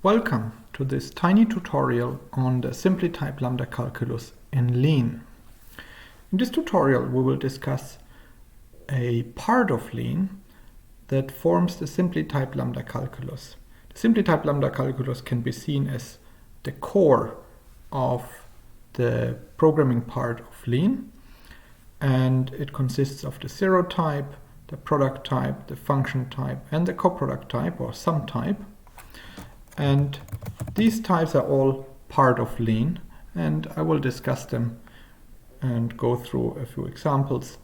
Welcome to this tiny tutorial on the simply type lambda calculus in Lean. In this tutorial we will discuss a part of Lean that forms the simply type lambda calculus. The simply type lambda calculus can be seen as the core of the programming part of Lean, and it consists of the zero type, the product type, the function type, and the coproduct type or sum type. And these types are all part of Lean, and I will discuss them and go through a few examples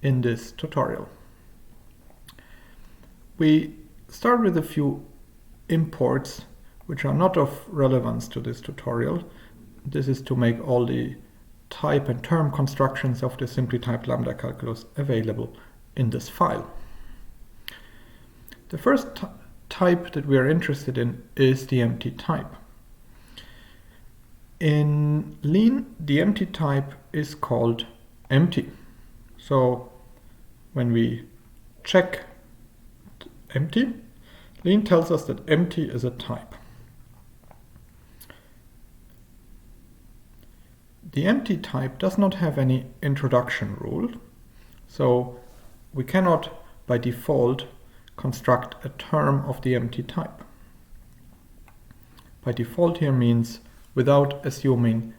in this tutorial. We start with a few imports which are not of relevance to this tutorial. This is to make all the type and term constructions of the simply typed lambda calculus available in this file. The first type that we are interested in is the empty type. In Lean, the empty type is called empty. So when we check empty, Lean tells us that empty is a type. The empty type does not have any introduction rule, so we cannot by default construct a term of the empty type. By default here means without assuming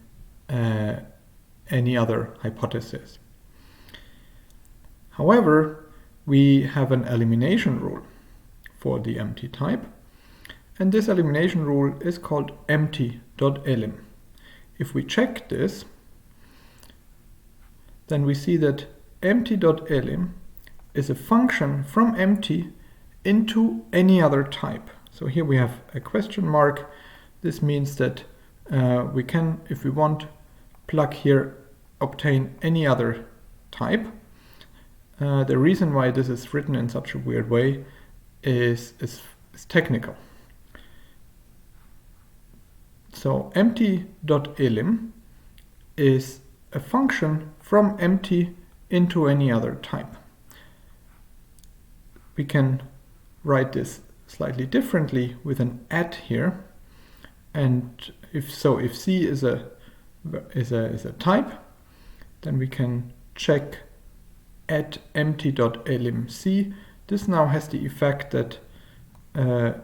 any other hypothesis. However, we have an elimination rule for the empty type, and this elimination rule is called empty.elim. If we check this, then we see that empty.elim is a function from empty into any other type. So here we have a question mark. This means that we can, if we want, plug here, obtain any other type. The reason why this is written in such a weird way is technical. So empty.elim is a function from empty into any other type. We can write this slightly differently with an at here, and if C is a type, then we can check at empty.elim C. This now has the effect that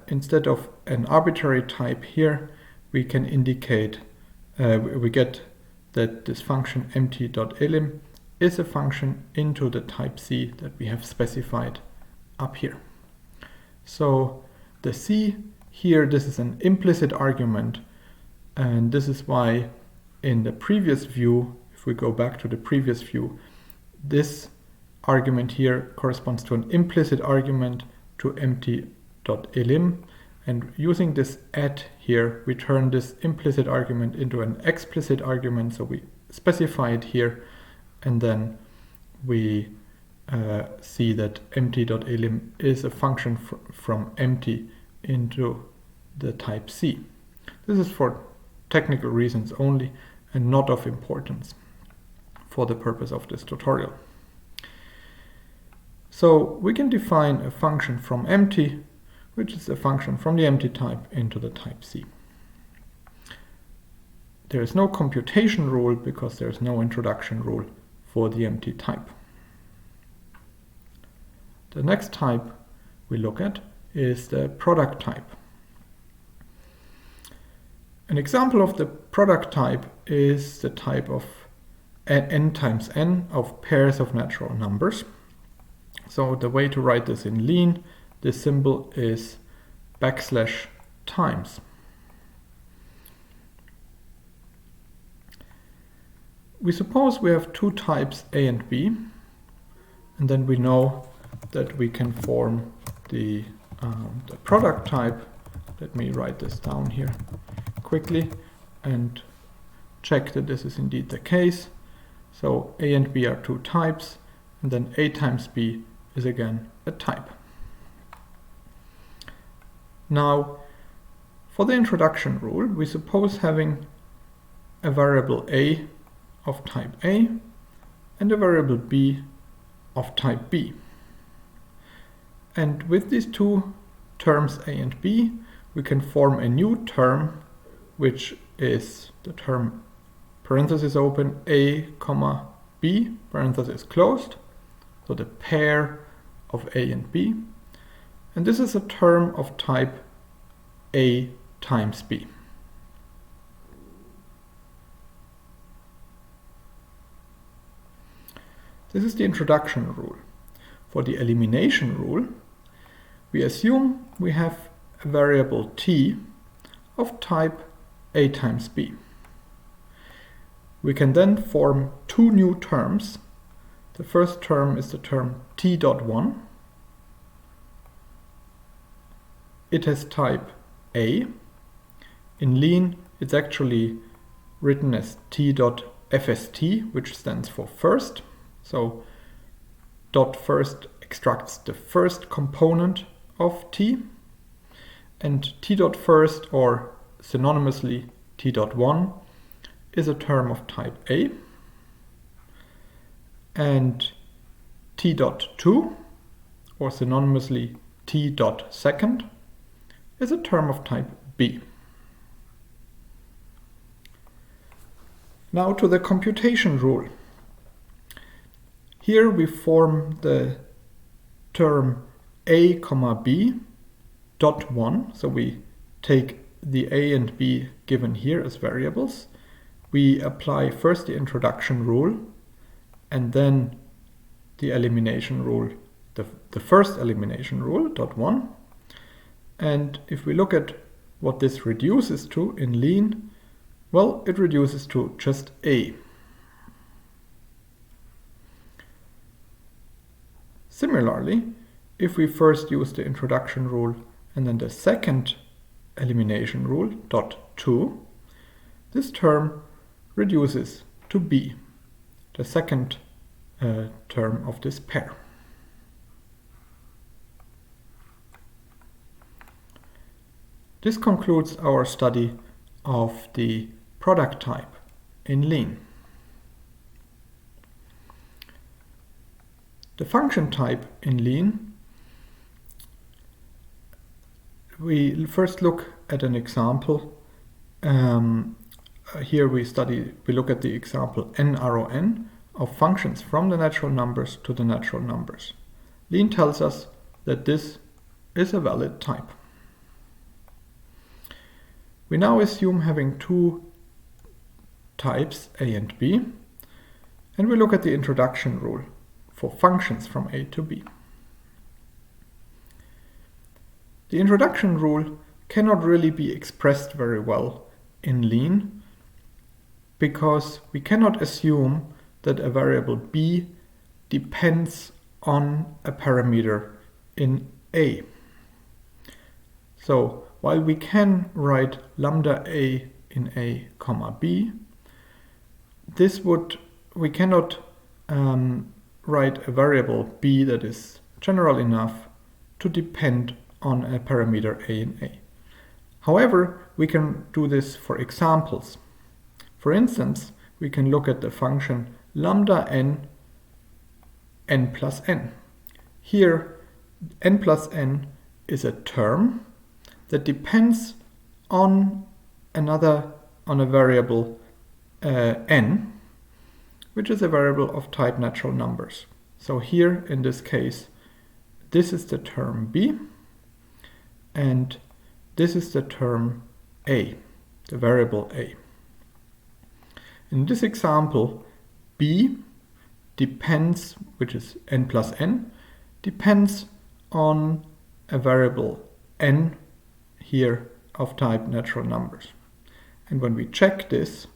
instead of an arbitrary type here, we can indicate we get that this function empty.elim is a function into the type C that we have specified up here. So the C here, this is an implicit argument, and this is why in the previous view, if we go back to the previous view, this argument here corresponds to an implicit argument to empty.elim, and using this at here, we turn this implicit argument into an explicit argument, so we specify it here, and then we see that empty.elim is a function from empty into the type C. This is for technical reasons only and not of importance for the purpose of this tutorial. So we can define a function from empty, which is a function from the empty type into the type C. There is no computation rule because there is no introduction rule for the empty type. The next type we look at is the product type. An example of the product type is the type of n times n of pairs of natural numbers. So the way to write this in Lean, this symbol is \times. We suppose we have two types A and B, and then we know that we can form the product type. Let me write this down here quickly and check that this is indeed the case. So A and B are two types, and then A times B is again a type. Now, for the introduction rule, we suppose having a variable A of type A and a variable B of type B. And with these two terms A and B, we can form a new term, which is the term parenthesis open a comma b parenthesis closed, so the pair of a and b, and this is a term of type a times b. This is the introduction rule. For the elimination rule, we assume we have a variable t of type a times b. We can then form two new terms. The first term is the term t dot 1. It has type a. In Lean, it's actually written as t dot fst, which stands for first. So dot first extracts the first component of t, and t dot first, or synonymously t dot 1, is a term of type a, and t dot 2, or synonymously t dot second, is a term of type b. Now to the computation rule. Here we form the term a comma b dot 1, so we take the a and b given here as variables. We apply first the introduction rule and then the elimination rule, the first elimination rule, dot 1. And if we look at what this reduces to in Lean, well, it reduces to just a. Similarly, if we first use the introduction rule and then the second elimination rule, dot 2, this term reduces to b, the second term of this pair. This concludes our study of the product type in Lean. The function type in Lean, we first look at an example. Here we look at the example n of functions from the natural numbers to the natural numbers. Lean tells us that this is a valid type. We now assume having two types, a and b, and we look at the introduction rule for functions from a to b. The introduction rule cannot really be expressed very well in Lean because we cannot assume that a variable b depends on a parameter in a. So while we can write lambda a in a comma b, we cannot write a variable b that is general enough to depend on a parameter a in a. However, we can do this for examples. For instance, we can look at the function lambda n plus n. Here, n plus n is a term that depends on a variable n, which is a variable of type natural numbers. So here, in this case, this is the term b, and this is the term a, the variable a. In this example, b depends, which is n plus n, depends on a variable n here of type natural numbers. And when we check this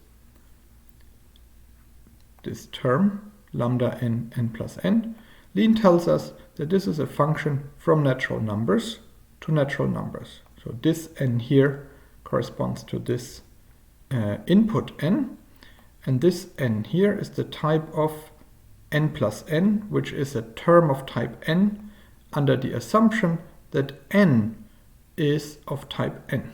term, lambda n plus n, Lean tells us that this is a function from natural numbers to natural numbers. So this n here corresponds to this input n, and this n here is the type of n plus n, which is a term of type n under the assumption that n is of type n.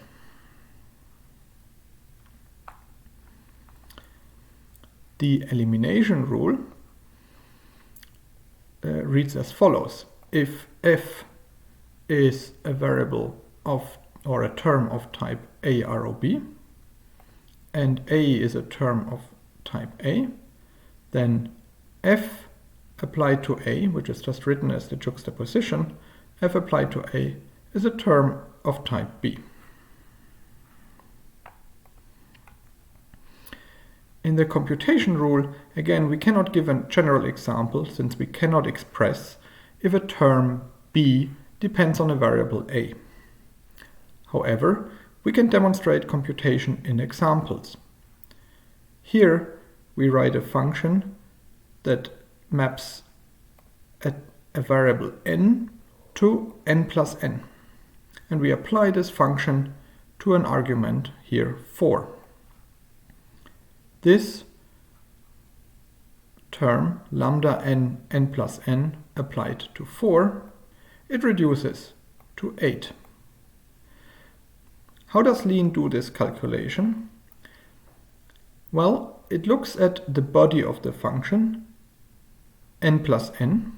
The elimination rule reads as follows. If f is a variable of or a term of type AROB, and A is a term of type A, then F applied to A, which is just written as the juxtaposition, F applied to A is a term of type B. In the computation rule, again, we cannot give a general example since we cannot express if a term B depends on a variable A. However, we can demonstrate computation in examples. Here, we write a function that maps a variable n to n plus n. And we apply this function to an argument here 4. This term, lambda n plus n, applied to 4, it reduces to 8. How does Lean do this calculation? Well, it looks at the body of the function, n plus n,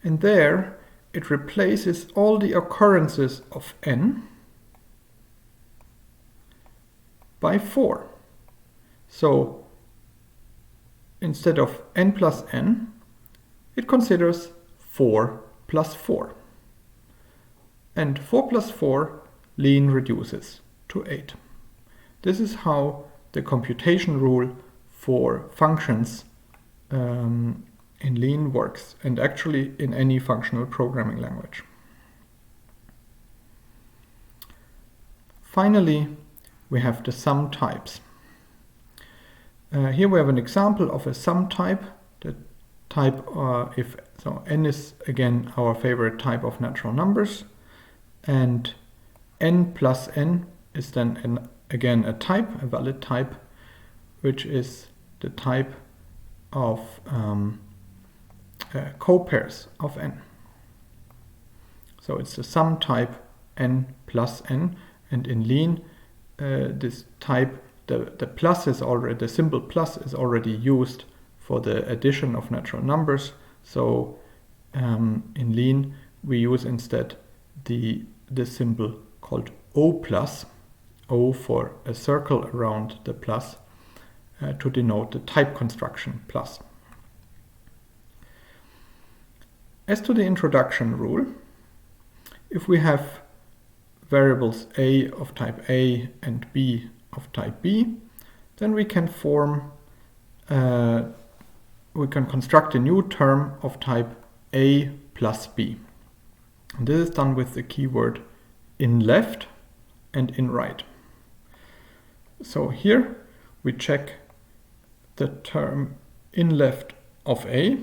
and there it replaces all the occurrences of n by 4. So instead of n plus n, it considers 4 plus 4. And 4 plus 4, Lean reduces to 8. This is how the computation rule for functions in Lean works, and actually in any functional programming language. Finally, we have the sum types. Here we have an example of a sum type. The type, so n is again our favorite type of natural numbers, and n plus n is then again a type, a valid type, which is the type of copairs of n. So it's the sum type n plus n, and in Lean this type, the plus is already, the symbol plus is already used for the addition of natural numbers. So in Lean we use instead the symbol called O plus, O for a circle around the plus, to denote the type construction plus. As to the introduction rule, if we have variables a of type A and b of type B, then we can construct a new term of type A plus B. And this is done with the keyword in left and in right. So here we check the term in left of A,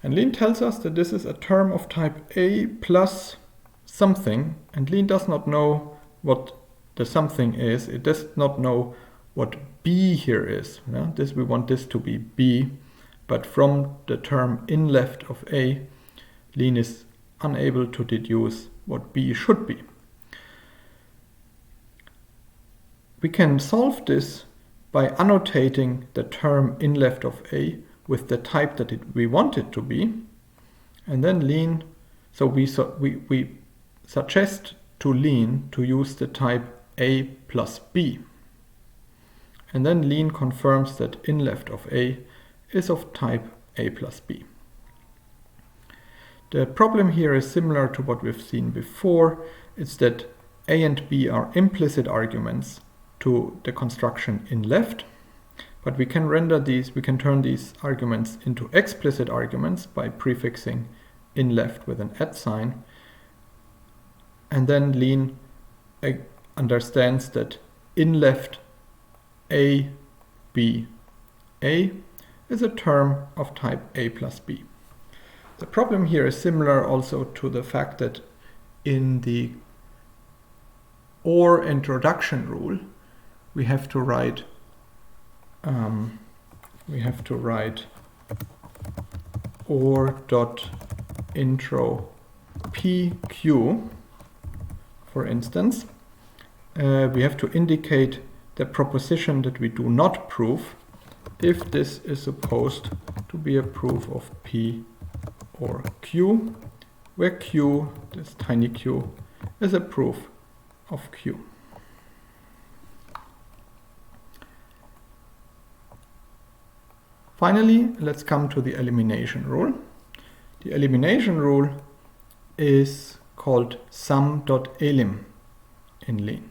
and Lean tells us that this is a term of type A plus something, and Lean does not know what the something is. It does not know what B here is. We want this to be B, but from the term in left of A, Lean is unable to deduce what B should be. We can solve this by annotating the term in left of A with the type that we want it to be, and then Lean, so we suggest to Lean to use the type A plus B, and then Lean confirms that in left of A is of type A plus B. The problem here is similar to what we've seen before. It's that A and B are implicit arguments to the construction in left, but we can turn these arguments into explicit arguments by prefixing in left with an @ sign, and then Lean understands that in left A, B, A is a term of type A plus B. The problem here is similar also to the fact that in the OR introduction rule, we have to write OR.intro PQ, for instance. We have to indicate the proposition that we do not prove if this is supposed to be a proof of P or Q, where Q, this tiny q, is a proof of Q. Finally, let's come to the elimination rule. The elimination rule is called sum.elim in Lean.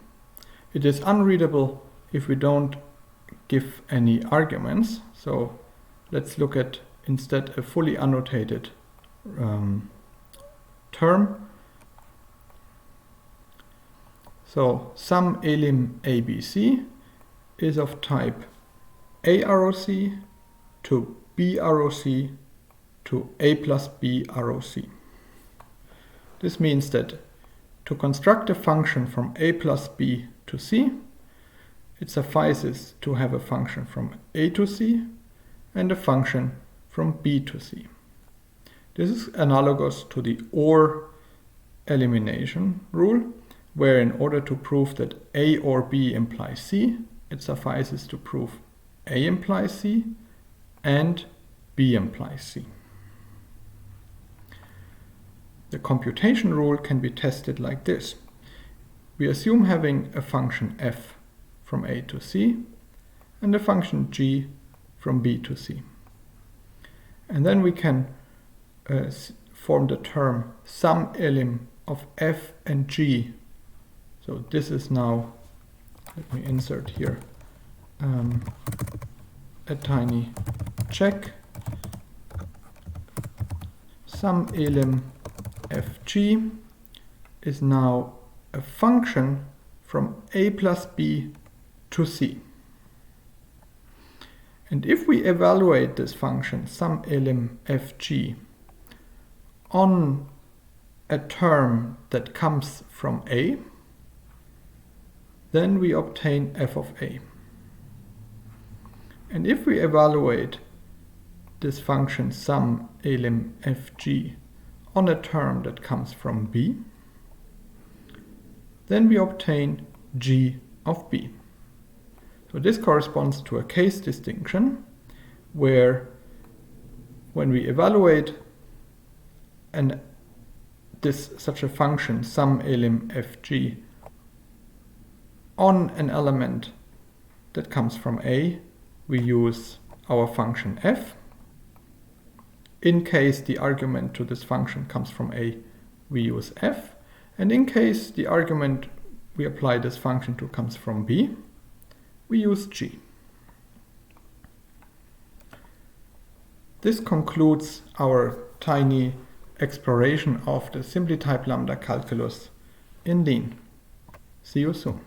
It is unreadable if we don't give any arguments. So let's look at instead a fully annotated term. So sum elim ABC is of type A ROC to B ROC to A plus B ROC. This means that to construct a function from A plus B to C, it suffices to have a function from A to C and a function from B to C. This is analogous to the OR elimination rule, where in order to prove that A or B implies C, it suffices to prove A implies C and B implies C. The computation rule can be tested like this. We assume having a function f from A to C and a function g from B to C. And then we can form the term sum elim of f and g. So this is now, let me insert here a tiny check. Sum elim fg is now a function from A plus B to C. And if we evaluate this function sum elim fg on a term that comes from A, then we obtain f of A. And if we evaluate this function sum elim fg on a term that comes from B, then we obtain g of B. So this corresponds to a case distinction where when we evaluate such a function sum elim fg on an element that comes from A, we use our function f. In case the argument to this function comes from A, we use f. And in case the argument we apply this function to comes from B, we use g. This concludes our tiny exploration of the simply typed lambda calculus in Lean. See you soon.